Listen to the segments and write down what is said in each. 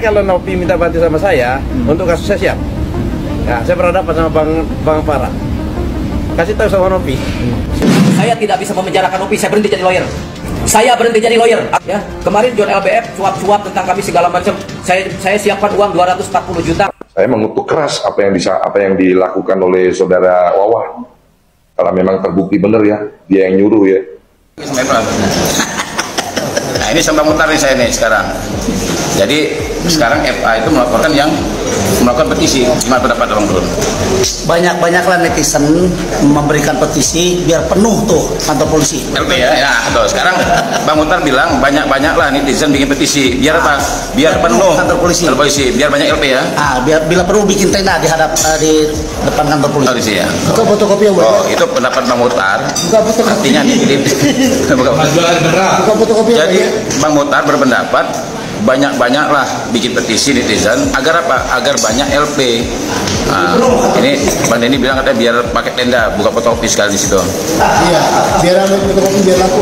kalau Nopi minta bantu sama saya untuk kasus saya siap. Ya, saya berhadapan sama Bang Farah. Kasih tahu sama Nopi. Saya tidak bisa memenjarakan Nopi, saya berhenti jadi lawyer. Saya berhenti jadi lawyer. Ya, kemarin John LBF suap-suap tentang kami segala macam. Saya siapkan uang 240 juta. Saya mengutuk keras apa yang dilakukan oleh saudara Wawah. Kalau memang terbukti benar ya, dia yang nyuruh ya. Nah ini Bang Muhtar nih saya nih sekarang. Jadi sekarang FA itu melakukan petisi. Gimana pendapat Bang Turun? Banyak-banyaklah netizen memberikan petisi biar penuh tuh kantor polisi. LP ya, tuh sekarang Bang Muhtar bilang banyak-banyaklah netizen bikin petisi. Biar apa? Biar penuh kantor polisi. Biar banyak LP ya. Biar bila perlu bikin tenda di depan kantor polisi. Ya. Buka fotokopi yang Oh, itu pendapat Bang Muhtar. Buka fotokopi. Artinya Buka fotokopi. Jadi Bang Muhtar berpendapat banyak-banyaklah bikin petisi netizen agar apa? Agar banyak LP. Nah, ini Bang Denny bilang katanya biar pakai tenda, buka fotokopi sekali di situ. Iya, biar fotokopi biar laku.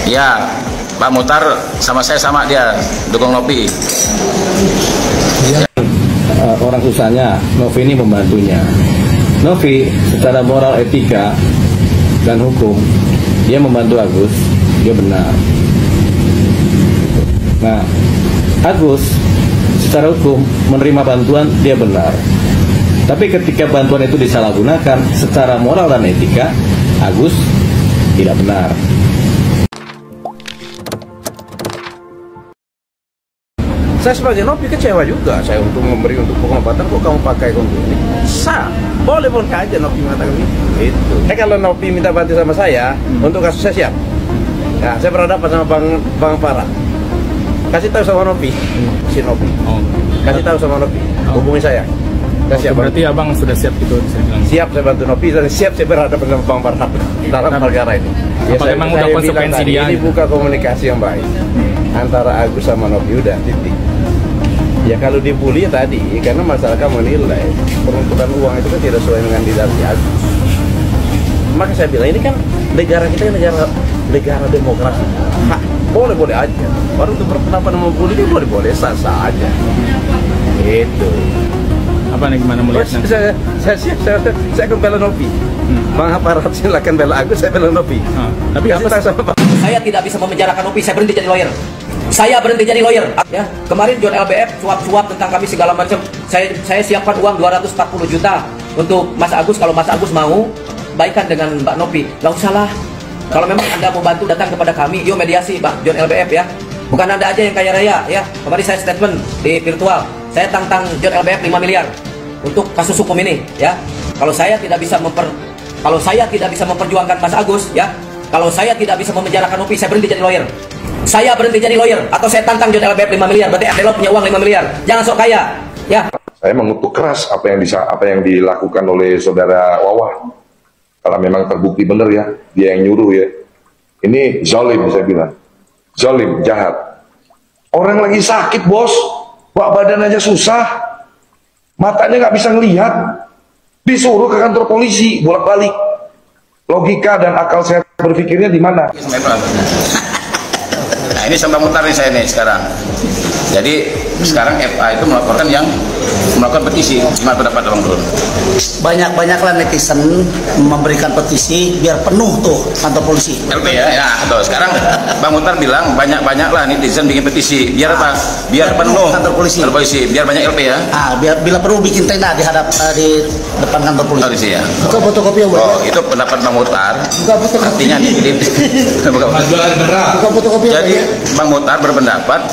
Ya, Pak Muhtar sama saya sama dia dukung Nopi. Ya. Orang susahnya Novi ini membantunya. Novi secara moral, etika dan hukum dia membantu Agus, dia benar. Nah, Agus secara hukum menerima bantuan dia benar. Tapi ketika bantuan itu disalahgunakan secara moral dan etika, Agus tidak benar. Saya sebagai Nopi kecewa juga. Saya untuk memberi untuk pengobatan, kok kamu pakai untuk ini? Sah, boleh aja Nopi mengatakan itu. Kalau Nopi minta bantu sama saya untuk kasus saya siap. Ya, saya berhadapan sama Bang Farah. Kasih tahu sama Nopi, si Nopi. Kasih tahu sama Nopi, hubungi saya. Saya siap. Berarti abang sudah siap gitu? Siap saya bantu Nopi dan siap saya berhadapan sama Bang Farah dalam perkara ini. Ya, memang udah konsekuensi dia. Ini buka komunikasi yang baik antara Agus sama Nopi, udah titik. Ya kalau dibully ya tadi, karena masyarakat menilai peruntukan uang itu kan tidak sesuai dengan didati Agus. Maka saya bilang ini kan negara kita negara demokrasi. Hak boleh aja. Baru untuk berpendapat membuli dia boleh sah aja. Itu. Apa nih gimana melihatnya? Saya siap, saya akan bela Nopi. Bang Aparat silakan bela Agus, saya bela Nopi. Tapi apa Saya tidak bisa memenjarakan Nopi, saya berhenti jadi lawyer. Saya berhenti jadi lawyer. Ya, kemarin John LBF suap-suap tentang kami segala macam. Saya siapkan uang 240 juta untuk Mas Agus. Kalau Mas Agus mau baikan dengan Mbak Nopi, nggak usah lah. Kalau memang Anda mau bantu datang kepada kami, yuk mediasi Pak John LBF ya. Bukan Anda aja yang kaya raya ya. Kemarin saya statement di virtual, saya tantang John LBF 5 miliar untuk kasus hukum ini ya. Kalau saya tidak bisa memperjuangkan Mas Agus ya, kalau saya tidak bisa memenjarakan Nopi, saya berhenti jadi lawyer. Saya berhenti jadi lawyer atau saya tantang John LBF 5 miliar, berarti Adelo punya uang 5 miliar. Jangan sok kaya ya. Saya mengutuk keras apa yang dilakukan oleh saudara Wawah. Kalau memang terbukti benar ya, dia yang nyuruh ya. Ini zalim, saya bilang. Zalim, jahat. Orang lagi sakit, bos. Badan aja susah. Matanya nggak bisa ngelihat. Disuruh ke kantor polisi, bolak-balik. Logika dan akal sehat berpikirnya di mana? Nah ini Bang Muhtar nih saya nih sekarang. Jadi sekarang FA itu melakukan petisi. Gimana pendapat Bang Turun? Banyak-banyaklah netizen memberikan petisi biar penuh tuh kantor polisi. LP ya, tuh sekarang Bang Muhtar bilang banyak-banyaklah netizen bikin petisi. Biar apa? Biar penuh kantor polisi. Biar banyak LP ya. Biar bila perlu bikin tenda di depan kantor polisi. Ya. Buka fotokopi yang Oh, itu pendapat Bang Muhtar. Buka fotokopi. Artinya Buka fotokopi. Jadi Bang Muhtar berpendapat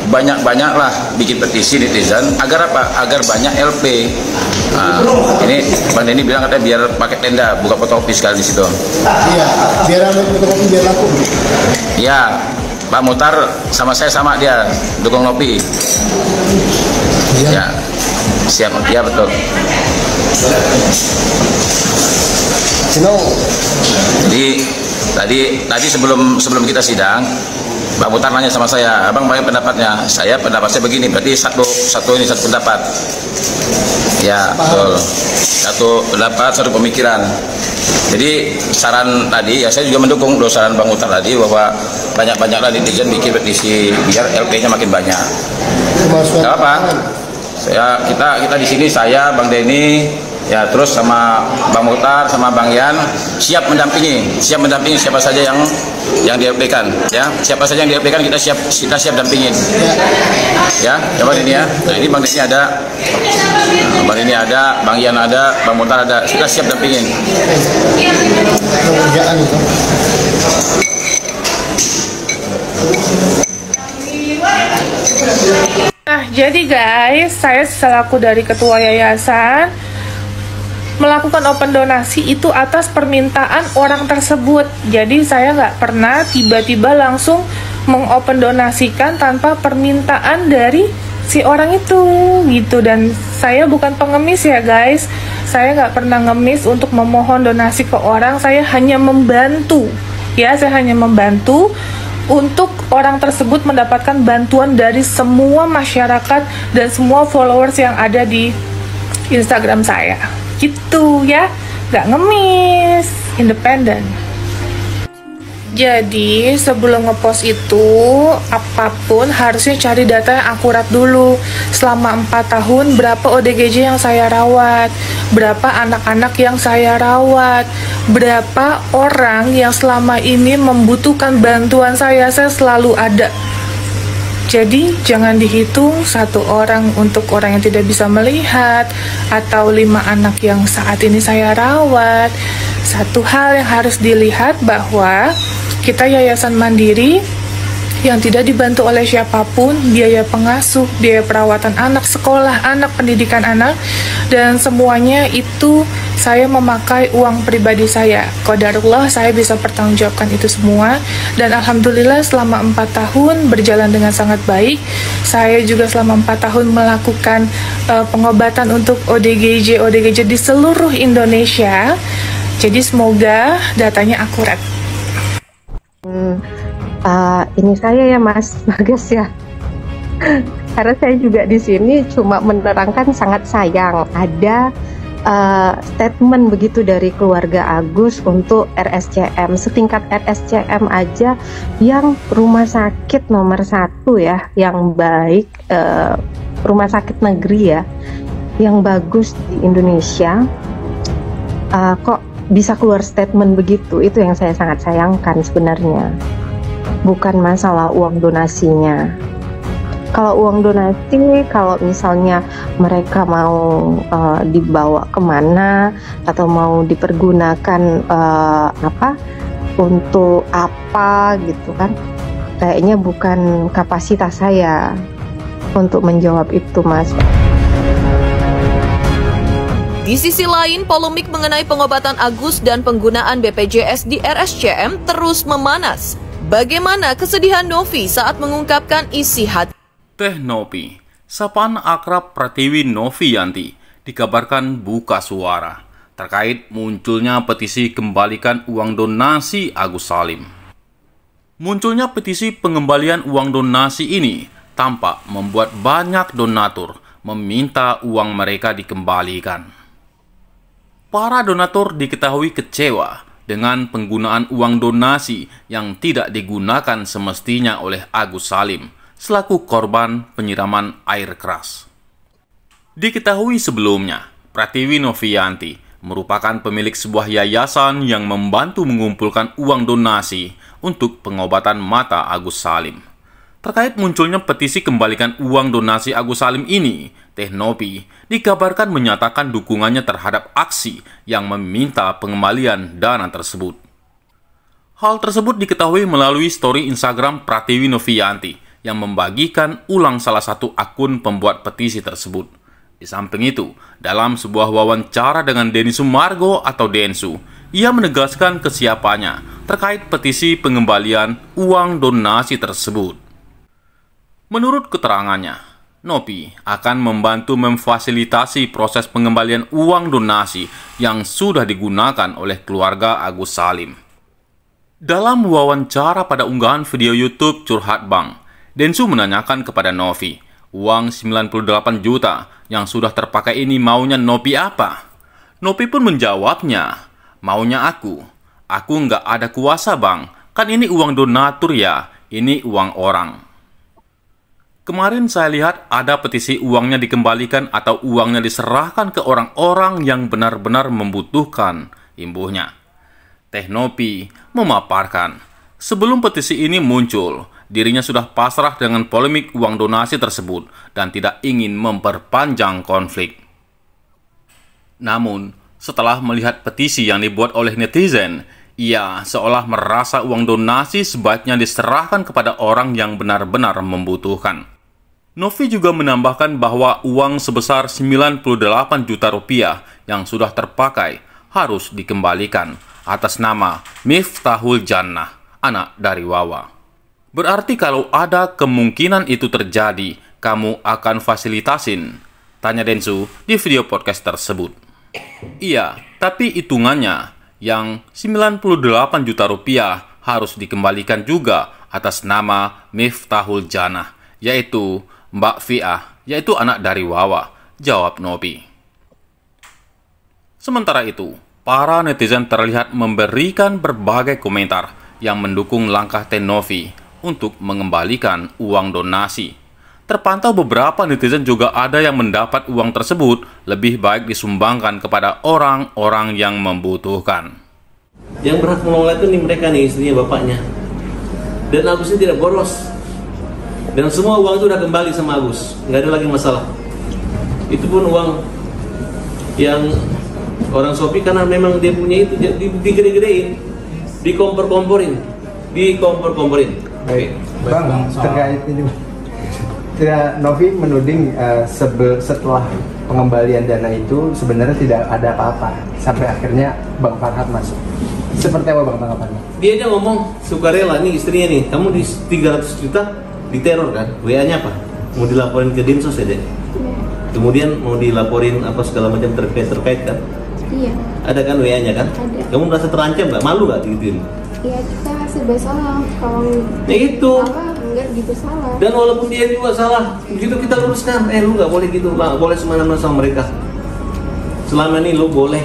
banyak-banyaklah bikin petisi netizen agar apa? Agar banyak LP. Nah, ini Bang Denny bilang katanya biar pakai tenda, buka fotokopi sekali di situ. Iya, biar fotokopi biar laku. Ya, Pak Muhtar sama saya sama dia dukung Nopi. Ya, siap, ya betul. Jadi tadi sebelum kita sidang, Pak Muhtar nanya sama saya, abang bagaimana pendapatnya? Pendapat saya begini, berarti satu pendapat. Ya, betul. Satu pendapat, satu pemikiran. Jadi saran tadi, ya saya juga mendukung saran Bang Muhtar tadi bahwa banyak-banyaklah netizen bikin petisi biar LP-nya makin banyak. Gak apa. Kita di sini, saya, Bang Denny, ya terus sama Bang Mukhtar, sama Bang Yan siap mendampingi siapa saja yang di-FD-kan, ya. Siapa saja yang di-FD-kan kita siap dampingin. Ya, coba ini ya. Nah, ini Bang Denny ada, Bang Denny ada, Bang Yan ada, Bang Mukhtar ada. Kita siap dampingin. Nah, jadi guys, saya selaku dari ketua yayasan melakukan open donasi itu atas permintaan orang tersebut. Jadi saya nggak pernah tiba-tiba langsung mengopen donasikan tanpa permintaan dari si orang itu gitu. Dan saya bukan pengemis ya guys, saya nggak pernah ngemis untuk memohon donasi ke orang. Saya hanya membantu, ya, saya hanya membantu untuk orang tersebut mendapatkan bantuan dari semua masyarakat dan semua followers yang ada di Instagram saya. Gitu ya, nggak ngemis, independen. Jadi sebelum ngepost itu, apapun harusnya cari data yang akurat dulu. Selama 4 tahun, berapa ODGJ yang saya rawat, berapa anak-anak yang saya rawat, berapa orang yang selama ini membutuhkan bantuan saya selalu ada. Jadi jangan dihitung 1 orang untuk orang yang tidak bisa melihat, atau 5 anak yang saat ini saya rawat. Satu hal yang harus dilihat bahwa kita yayasan mandiri yang tidak dibantu oleh siapapun, biaya pengasuh, biaya perawatan anak, sekolah anak, pendidikan anak, dan semuanya itu saya memakai uang pribadi saya. Qadarullah saya bisa pertanggungjawabkan itu semua, dan alhamdulillah selama 4 tahun berjalan dengan sangat baik. Saya juga selama 4 tahun melakukan pengobatan untuk ODGJ di seluruh Indonesia. Jadi semoga datanya akurat. Ini saya ya Mas Bagas ya. Karena saya juga di sini cuma menerangkan sangat sayang ada statement begitu dari keluarga Agus untuk RSCM, setingkat RSCM aja yang rumah sakit nomor 1 ya, yang baik, rumah sakit negeri ya, yang bagus di Indonesia, kok bisa keluar statement begitu. Itu yang saya sangat sayangkan sebenarnya, bukan masalah uang donasinya. Kalau uang donasi, kalau misalnya mereka mau dibawa kemana atau mau dipergunakan untuk apa gitu kan, kayaknya bukan kapasitas saya untuk menjawab itu, Mas. Di sisi lain, polemik mengenai pengobatan Agus dan penggunaan BPJS di RSCM terus memanas. Bagaimana kesedihan Novi saat mengungkapkan isi hati? Teh Novi, sapaan akrab Pratiwi Noviyanti, dikabarkan buka suara terkait munculnya petisi kembalikan uang donasi Agus Salim. Munculnya petisi pengembalian uang donasi ini tampak membuat banyak donatur meminta uang mereka dikembalikan. Para donatur diketahui kecewa dengan penggunaan uang donasi yang tidak digunakan semestinya oleh Agus Salim selaku korban penyiraman air keras. Diketahui sebelumnya, Pratiwi Noviyanti merupakan pemilik sebuah yayasan yang membantu mengumpulkan uang donasi untuk pengobatan mata Agus Salim. Terkait munculnya petisi kembalikan uang donasi Agus Salim ini, Teh Novi dikabarkan menyatakan dukungannya terhadap aksi yang meminta pengembalian dana tersebut. Hal tersebut diketahui melalui story Instagram Pratiwi Noviyanti yang membagikan ulang salah satu akun pembuat petisi tersebut. Di samping itu, dalam sebuah wawancara dengan Denny Sumargo atau Densu, ia menegaskan kesiapannya terkait petisi pengembalian uang donasi tersebut. Menurut keterangannya, Novi akan membantu memfasilitasi proses pengembalian uang donasi yang sudah digunakan oleh keluarga Agus Salim. Dalam wawancara pada unggahan video YouTube Curhat Bang, Densu menanyakan kepada Novi, uang 98 juta yang sudah terpakai ini maunya Novi apa? Novi pun menjawabnya, maunya aku nggak ada kuasa bang, kan ini uang donatur ya, ini uang orang. Kemarin saya lihat ada petisi uangnya dikembalikan atau uangnya diserahkan ke orang-orang yang benar-benar membutuhkan, imbuhnya. Teh Novi memaparkan, sebelum petisi ini muncul, dirinya sudah pasrah dengan polemik uang donasi tersebut dan tidak ingin memperpanjang konflik. Namun, setelah melihat petisi yang dibuat oleh netizen, ia seolah merasa uang donasi sebaiknya diserahkan kepada orang yang benar-benar membutuhkan. Novi juga menambahkan bahwa uang sebesar 98 juta rupiah yang sudah terpakai harus dikembalikan atas nama Miftahul Jannah, anak dari Wawa. Berarti kalau ada kemungkinan itu terjadi, kamu akan fasilitasin? Tanya Densu di video podcast tersebut. Iya, tapi hitungannya yang 98 juta rupiah harus dikembalikan juga atas nama Miftahul Jannah, yaitu Mbak Fiah, yaitu anak dari Wawa, jawab Novi. Sementara itu, para netizen terlihat memberikan berbagai komentar yang mendukung langkah Teh Novi untuk mengembalikan uang donasi. Terpantau beberapa netizen juga ada yang mendapat uang tersebut lebih baik disumbangkan kepada orang-orang yang membutuhkan. Yang berhak mengelola itu nih mereka nih, istrinya, bapaknya. Dan Agus ini tidak boros. Dan semua uang itu udah kembali sama Agus, nggak ada lagi masalah. Itu pun uang yang orang Shopee karena memang dia punya itu, digede-gedein, dikompor-komporin. Baik, Bang, terkait ini, tidak, Novi menuding setelah pengembalian dana itu sebenarnya tidak ada apa-apa sampai akhirnya Bang Farhad masuk. Seperti apa Bang tanggapannya? Dia aja ngomong sukarela nih istrinya nih, kamu di 300 juta diteror kan, WA-nya apa? Mau dilaporin ke Dinsos ya deh. Kemudian mau dilaporin apa segala macam terkait kan? Iya. Ada kan WA-nya kan? Ada. Kamu merasa terancam nggak? Malu nggak digituin? Iya, kita serba salah kalau itu. Enggak gitu salah. Dan walaupun dia juga salah, begitu kita luruskan, lu nggak boleh gitu, nggak boleh semena-mena sama mereka. Selama ini lu boleh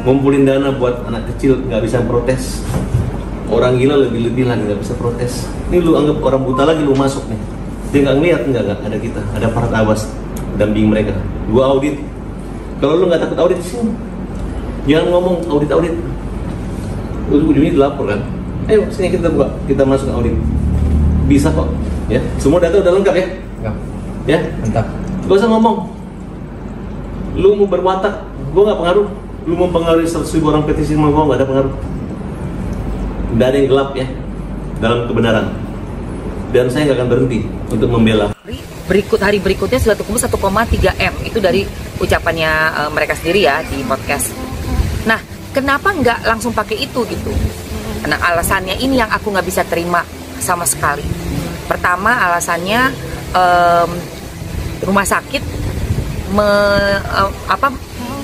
ngumpulin dana buat anak kecil, nggak bisa protes. Orang gila lebih-lebih lagi nggak bisa protes. Ini lu anggap orang buta lagi lu masuk nih. Dia nggak ngeliat, nggak ada kita, ada aparat awas damping mereka. Gua audit. Kalau lu nggak takut audit sini, jangan ngomong audit. Ujung-ujungnya dilapor kan. Ayo sini kita buka, kita masuk ke audit. Bisa kok, ya. Semua data udah lengkap ya. Ya, mantap. Gak usah ngomong. Lu mau berwatak, gua nggak pengaruh. Lu mau pengaruhi 100.000 orang petisi sama gua, nggak ada pengaruh. Nggak ada yang gelap ya dalam kebenaran. Dan saya nggak akan berhenti untuk membela. Hari berikutnya sudah tumbuh 1,3 M. Itu dari ucapannya mereka sendiri ya di podcast. Nah, kenapa nggak langsung pakai itu gitu? Nah, alasannya ini yang aku nggak bisa terima sama sekali. Pertama, alasannya rumah sakit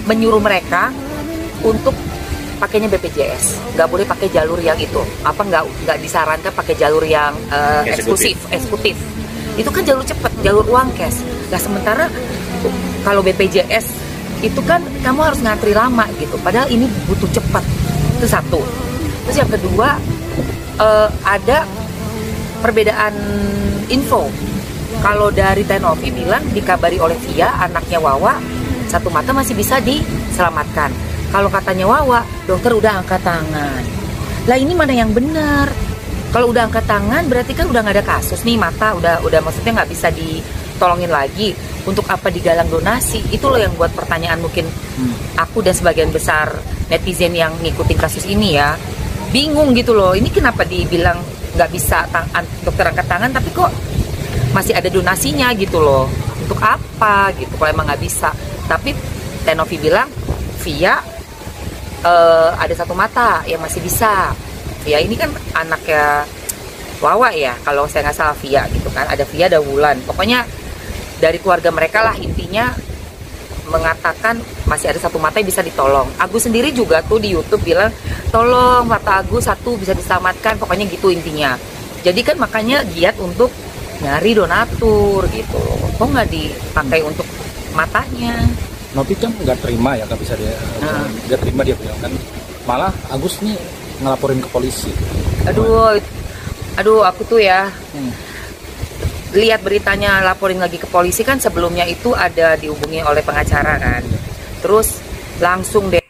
menyuruh mereka untuk pakainya BPJS, nggak boleh pakai jalur yang itu. Nggak disarankan pakai jalur yang eksekutif. Itu kan jalur cepat, jalur uang cash. Nah, sementara kalau BPJS itu kan kamu harus ngantri lama gitu. Padahal ini butuh cepat. Itu satu. Terus yang kedua, ada perbedaan info. Kalau dari Teh Novi bilang dikabari oleh Via, anaknya Wawa, satu mata masih bisa diselamatkan. Kalau katanya Wawa, dokter udah angkat tangan. Lah ini mana yang benar? Kalau udah angkat tangan berarti kan udah nggak ada kasus nih, mata udah maksudnya nggak bisa ditolongin lagi. Untuk apa digalang donasi? Itu loh yang buat pertanyaan mungkin aku dan sebagian besar netizen yang ngikutin kasus ini ya. Bingung gitu loh, ini kenapa dibilang nggak bisa dokter angkat tangan tapi kok masih ada donasinya gitu loh. Untuk apa gitu kalau emang nggak bisa? Tapi Teh Novi bilang Via ada satu mata yang masih bisa. Via ini kan anaknya Wawa ya, kalau saya nggak salah Via gitu kan. Ada Via, ada Wulan. Pokoknya dari keluarga mereka lah intinya mengatakan masih ada satu mata yang bisa ditolong. Agus sendiri juga tuh di YouTube bilang tolong mata Agus satu bisa diselamatkan, pokoknya gitu intinya. Jadi kan makanya giat untuk nyari donatur gitu. Kok nggak dipakai untuk matanya? Novi kan nggak terima ya, nggak bisa dia terima, dia bilang kan malah Agus nih ngelaporin ke polisi. Aduh aku tuh ya lihat beritanya laporin lagi ke polisi kan, sebelumnya itu ada dihubungi oleh pengacara kan, terus langsung deh